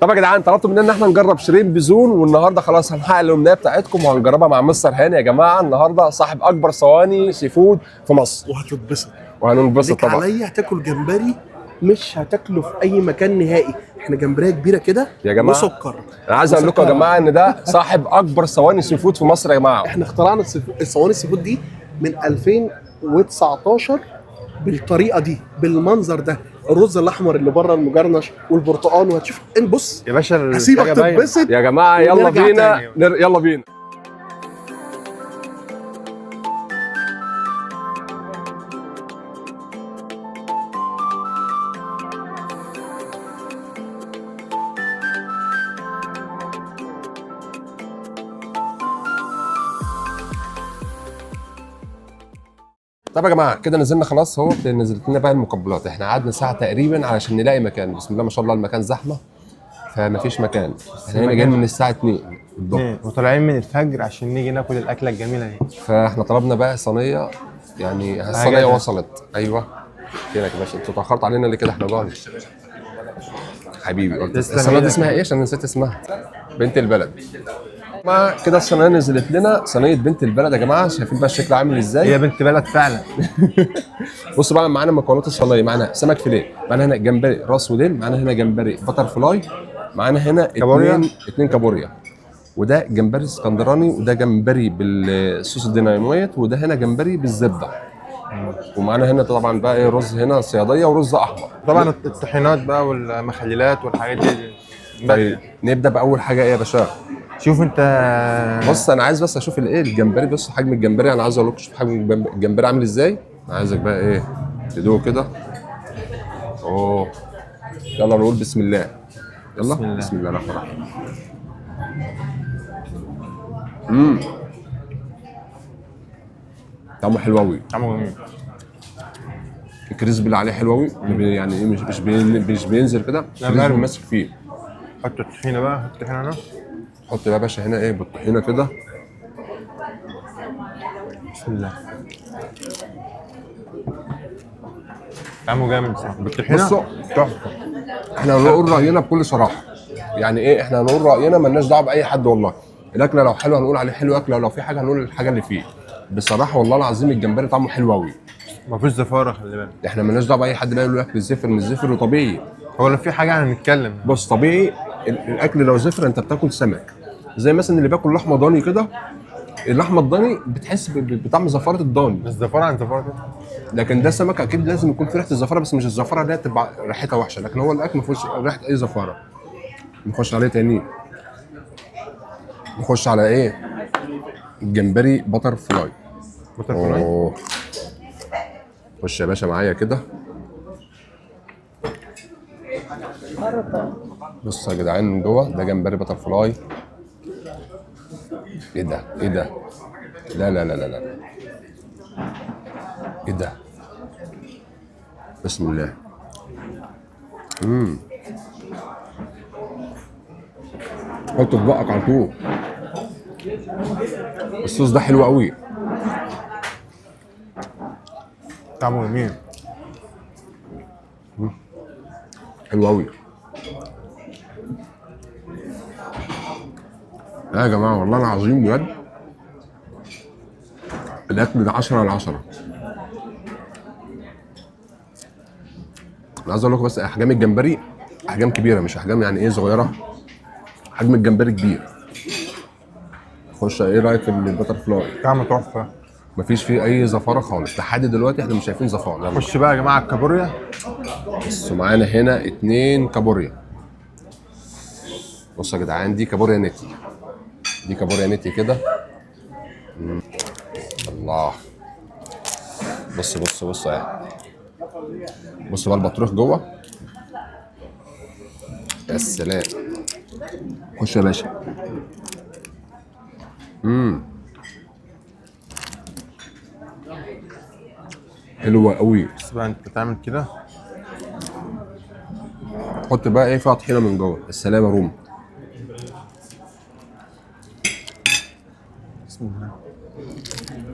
طب يا جدعان طلبتوا مننا ان احنا نجرب شريمب بزون، والنهارده خلاص هنحقق الامنيه بتاعتكم وهنجربها مع مستر هاني. يا جماعه النهارده صاحب اكبر صواني سي فود في مصر، وهتتبسط وهننبسط ليك طبعا. عليا هتاكل جمبري مش هتاكله في اي مكان نهائي. احنا جمبريه كبيره كده يا جماعه وسكر. انا عايز اقول لكم يا جماعه ان ده صاحب اكبر صواني سي فود في مصر يا جماعه. احنا اخترعنا الصواني السي فود دي من 2019 بالطريقه دي بالمنظر ده، الرز الاحمر اللي بره المجرنش والبرتقال، وهتشوف بص يا باشا هسيبك تتبسط يا جماعه يلا ونرجع بينا تاني. يلا بينا. طب يا جماعه كده نزلنا خلاص، هو نزلت لنا بقى المقبلات. احنا قعدنا ساعه تقريبا علشان نلاقي مكان. بسم الله ما شاء الله المكان زحمه فمفيش مكان. احنا هنا جايين من الساعه 2 بالضبط وطالعين من الفجر عشان نيجي ناكل الاكله الجميله دي. فاحنا طلبنا بقى صينيه، يعني الصينيه وصلت. ايوه فينك يا باشا، انتوا اتاخرت علينا ليه كده؟ احنا جوعنا حبيبي. الصينيه دي اسمها ايه عشان نسيت اسمها؟ بنت البلد. مع كده الصينيه نزلت لنا، صينيه بنت البلد يا جماعه. شايفين بقى الشكل عامل ازاي؟ هي بنت بلد فعلا. بصوا بقى معانا مكونات الصينيه. معانا سمك فيليه، معانا هنا جمبري راس وديل، معانا هنا جمبري بتر فلاي، معانا هنا اتنين كابوريا، وده جمبري اسكندراني، وده جمبري بالصوص الديناميت، وده هنا جمبري بالزبده. ومعانا هنا طبعا بقى ايه، رز هنا صياديه ورز احمر. طبعا الطحينات بقى والمخللات والحاجات دي. طيب نبدا باول حاجه ايه يا باشا؟ شوف انت. بص انا عايز بس اشوف الايه الجمبري. بص حجم الجمبري، انا عايز اقول لكم شوف حجم الجمبري عامل ازاي. انا عايزك بقى ايه تدوق كده. اوه يلا نقول بسم الله. يلا بسم الله الرحمن الرحيم. طعمه حلو قوي، طعمه جميل. الكريسبي اللي عليه حلو قوي، يعني ايه مش بينزل كده، الكريسبي ماسك فيه. حط الطحينه بقى، حط الطحينه هنا. حط بقى يا باشا هنا ايه بالطحينه كده. بسم الله. طعمه جامد بصراحه بالطحينه. بصوا تحفه. احنا هنقول راينا بكل صراحه، يعني ايه احنا هنقول راينا مالناش دعوه باي حد والله. الاكله لو حلوه هنقول عليه حلو، اكله لو في حاجه هنقول الحاجه اللي فيه. بصراحه والله العظيم الجمبري طعمه حلو قوي. مفيش زفاره، خلي بالك. احنا مالناش دعوه باي حد بقى يقول لك الزفر مش زفر، وطبيعي. هو لو في حاجه هنتكلم. بص طبيعي الاكل لو زفر انت بتاكل سمك، زي مثلا اللي بياكل لحمه ضاني كده. اللحمه الضاني بتحس بطعم زفاره الضاني، بس زفاره عن زفاره. لكن ده سمك اكيد لازم يكون في ريحه الزفاره، بس مش الزفاره اللي هي تبقى ريحتها وحشه، لكن هو الاكل ما فيهوش ريحه اي زفاره. نخش عليه تاني، نخش على ايه؟ الجمبري بتر فلاي. بتر فلاي. خش يا باشا معايا كده. بصوا يا جدعان من جوه ده جمبري بتر فلاي. ايه ده؟ ايه ده؟ لا لا لا لا لا. ايه ده؟ بسم الله. حطه في بقك على طول. الصوص ده حلو قوي. طعمه جميل. حلو قوي. لا يا جماعه والله العظيم بجد الاكل ده 10 على 10. انا عايز اقول لكم بس احجام الجمبري احجام كبيره، مش احجام يعني ايه صغيره. حجم الجمبري كبير. خش ايه رايك في البتر فلاي؟ طعمه تحفه. مفيش فيه اي زفاره خالص لحد دلوقتي، احنا مش شايفين زفاره. خش بقى يا جماعه الكابوريا. بصوا معانا هنا 2 كابوريا. بصوا يا جدعان دي كابوريا نتي، دي كابوريا نتي كده. الله. بص اهي. بص بقى البطروخ جوه. يا سلام. خش يا باشا. حلوه قوي. بس بقى انت تعمل كده. حط بقى ايه فيها طحينه من جوه. السلام يا روم. بسم الله.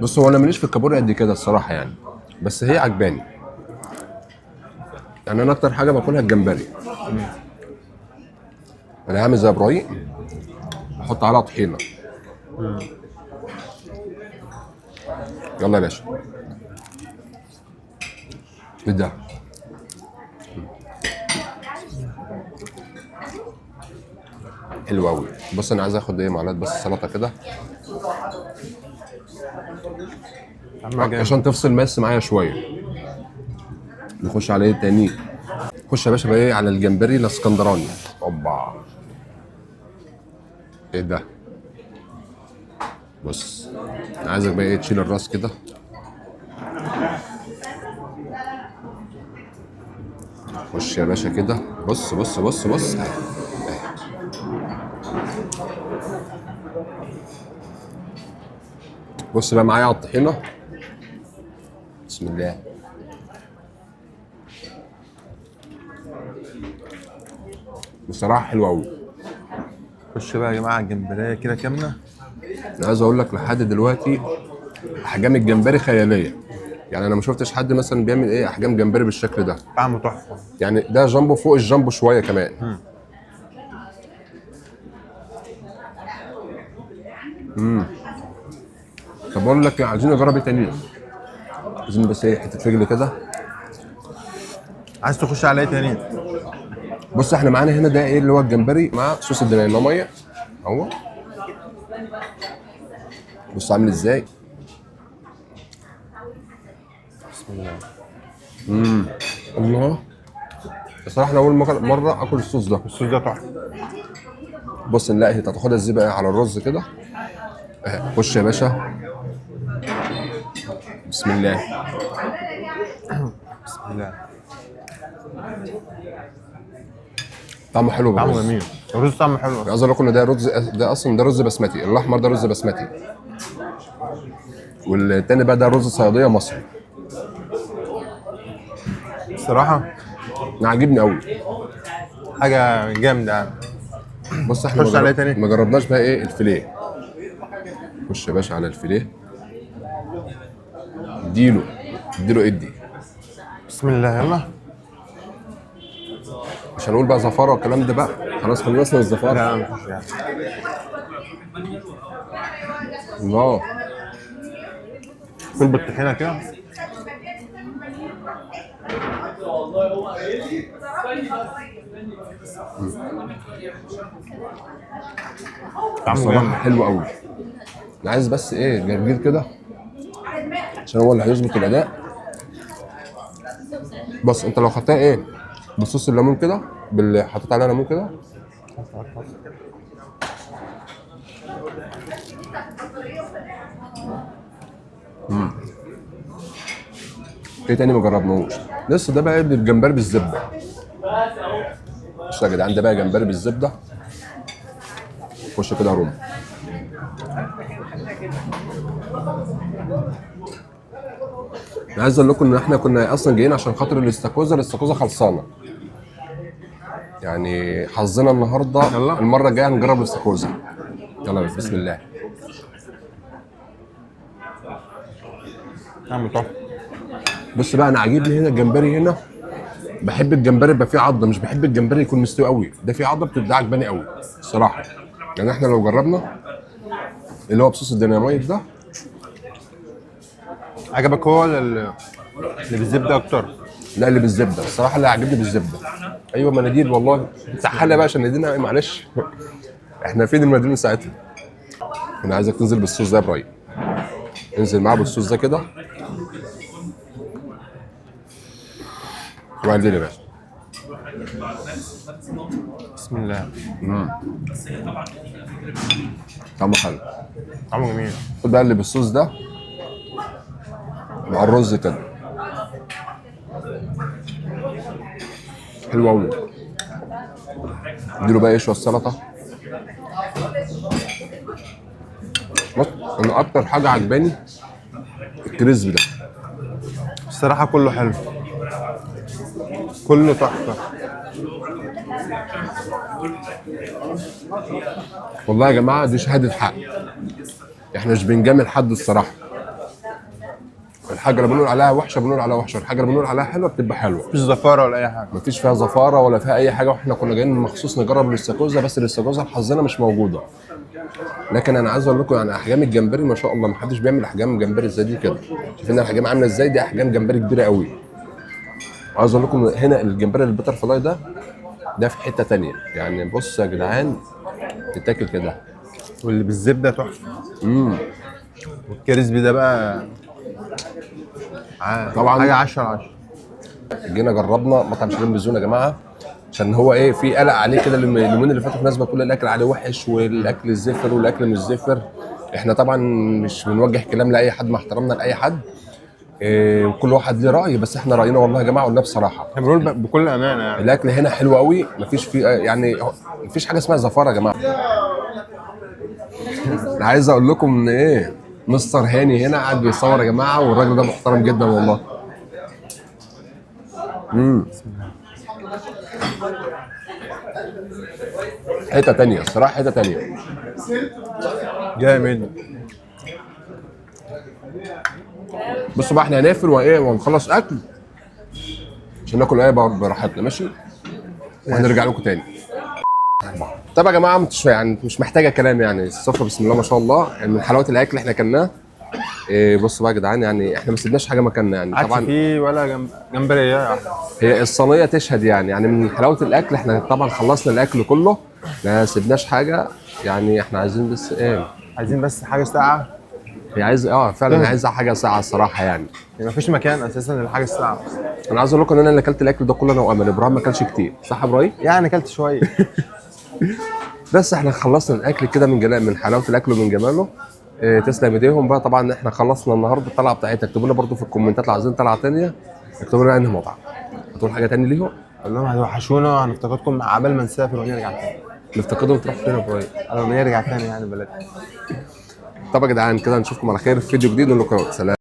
بص هو انا ماليش في الكابوريا قد كده الصراحه يعني، بس هي عجباني. يعني انا اكتر حاجه باكلها الجمبري. انا هعمل زي ابراهيم، احط عليها طحينه. يلا يا باشا. ايه ده؟ حلو قوي. بص انا عايز اخد ايه معلقه بس سلطه كده عشان تفصل ماس معايا شويه. نخش على ايه تاني؟ خش يا باشا بقى ايه على الجمبري الاسكندراني. اوبا، ايه ده؟ بص انا عايزك بقى ايه تشيل الراس كده. خش يا باشا كده. بص بص بص بص. بص بقى معايا على الطحينه. بسم الله. بصراحه حلوه قوي. خش بقى يا جماعه الجمبريه كده كامله. انا عايز اقول لك لحد دلوقتي احجام الجمبري خياليه. يعني انا ما شفتش حد مثلا بيعمل ايه احجام جمبري بالشكل ده. طعمه تحفه. يعني ده جامبو فوق الجامبو شويه كمان. طب اقول لك عايزين نجرب ايه تاني؟ عايزين بس ايه حته رجل كده. عايز تخش على ايه تاني؟ بص احنا معانا هنا ده ايه اللي هو الجمبري مع صوص الدينامية اهو. بص عامل ازاي. بسم الله. الله. بصراحه انا اول مره اكل الصوص ده. الصوص ده تحفه. بص نلاقي انت هتاخدها ازاي بقى على الرز كده. خش يا باشا. بسم الله. بسم الله. طعمه حلو بالرز. طعمه جميل. الرز طعمه حلو. عايز اقول لكم ان ده رز، ده اصلا ده رز بسمتي. الاحمر ده رز بسمتي، والتاني بقى ده رز صياديه مصري. الصراحه انا عاجبني قوي. حاجه جامده يعني. بص احنا خش عليه تاني. ما جربناش بقى ايه الفيليه. خش يا باشا على الفيليه. اديله ادي. بسم الله يلا. مش هنقول بقى زفاره والكلام ده بقى، خلاص خلصنا الزفاره. لا مش يعني. الله. كل بالطحينه كده. بصراحه حلو قوي. انا عايز بس ايه جرجير كده عشان هو اللي هيظبط الاداء. بص انت لو خدتها ايه بصوص الليمون كده، باللي حطيت عليها ليمون كده. ايه تاني ما جربناهوش لسه؟ ده بقى الجمبري بالزبده. بصوا يا جدعان ده بقى جمبري بالزبده. خش كده يا روم. انا عايز اقول لكم ان احنا كنا اصلا جايين عشان خاطر الاستاكوزا خلصانه. يعني حظنا النهارده. يلا. المره الجايه هنجرب الاستاكوزا. يلا بسم الله. طعمه تحفه. بص بقى انا عاجبني هنا الجمبري هنا. بحب الجمبري يبقى فيه عضه، مش بحب الجمبري يكون مستوي قوي. ده فيه عضه بتبقى عجباني قوي الصراحه. يعني احنا لو جربنا اللي هو بصوص الديناميت ده. عجبك هو اللي بالزبده اكتر؟ لا اللي بالزبده الصراحه، اللي عاجبني بالزبده. ايوه مناديل والله. سحلها بقى عشان ندينا معلش. احنا فين المناديل ساعتها؟ انا عايزك تنزل بالصوص ده يا ابراهيم. انزل معاه بالصوص ده كده. وانزل يا باشا. بسم الله. طعمه حلو. طعمه جميل. خد بقى اللي بالصوص ده مع الرز كده. حلو قوي. اديله بقى شويه السلطه. بص انا اكتر حاجه عجباني الكريسبي ده. الصراحه كله حلو. كله تحفه. والله يا جماعه دي شهاده حق. احنا مش بنجامل حد الصراحه. الحاجه اللي بنقول عليها وحشه بنقول عليها وحشه، الحاجه اللي بنقول عليها حلوه بتبقى حلوه. مفيش زفاره ولا اي حاجه. مفيش فيها زفاره ولا فيها اي حاجه، واحنا كنا جايين مخصوص نجرب الاستاكوزا، بس الاستاكوزا حظنا مش موجوده. لكن انا عايز اقول لكم يعني احجام الجمبري ما شاء الله، ما حدش بيعمل احجام جمبري زي دي كده. شايفين الاحجام عامله ازاي؟ دي احجام جمبري كبيره قوي. عايز اقول لكم هنا الجمبري البتر فلاي ده في حته ثانيه يعني. بص يا جدعان تتاكل كده، واللي بالزبده تحفه. والكريسبي ده بقى طبعا حاجه 10 على 10. جينا جربنا مطعم شيرين بزون يا جماعه، عشان هو ايه في قلق عليه كده اليومين اللي فاتوا، الناس بتقول الاكل عليه وحش والاكل زفر والاكل مش زفر. احنا طبعا مش بنوجه كلام لاي حد، مع احترامنا لاي حد، وكل واحد ليه راي، بس احنا راينا والله يا جماعه قلنا بصراحه. احنا بنقول بكل امانه يعني. الاكل هنا حلو قوي، مفيش فيه يعني مفيش حاجه اسمها زفاره يا جماعه. انا عايز اقول لكم ان ايه، مستر هاني هنا قاعد بيصور يا جماعه، والراجل ده محترم جدا والله. حته تانية الصراحه، حته تانية جامد. بصوا بقى، احنا هنقفل وايه ونخلص اكل عشان ناكل ايه براحتنا، ماشي؟ وهنرجع لكم تاني. طب يا جماعه مش محتاجه كلام يعني، السفره بسم الله ما شاء الله يعني، من حلاوه الاكل اللي احنا اكلناه. بصوا بقى يا جدعان يعني احنا ما سيبناش حاجه مكاننا يعني. طبعا في ولا جمبريه. هي الصينيه تشهد يعني من حلاوه الاكل. احنا طبعا خلصنا الاكل كله، ما سيبناش حاجه يعني. احنا عايزين بس ايه، عايزين بس حاجه ساقعه. هي عايز فعلا عايزه حاجه ساعه الصراحه يعني. مفيش مكان اساسا للحاجه الساقعه. انا عايز اقول لكم ان انا اللي اكلت الاكل ده كله انا وامل. ابراهيم ما اكلش كتير، صح يا ابراهيم؟ يعني اكلت شويه. بس احنا خلصنا الاكل كده من حلاوه الاكل ومن جماله. تسلم ايديهم بقى. طبعا احنا خلصنا النهارده الطلعه بتاعتنا. اكتبوا لنا برده في الكومنتات لو عايزين طلعه ثانيه، اكتبوا لنا انهي مطعم. هتقول حاجه ثانيه ليهم؟ قول لهم هتوحشونا وهنفتقدكم عبال ما نسافر ونرجع تاني. نفتقدهم تروح فين يا ابراهيم؟ قبل ما نرجع تاني يعني بلد. طب يا جدعان كده نشوفكم على خير في فيديو جديد، ونقول لكم سلام.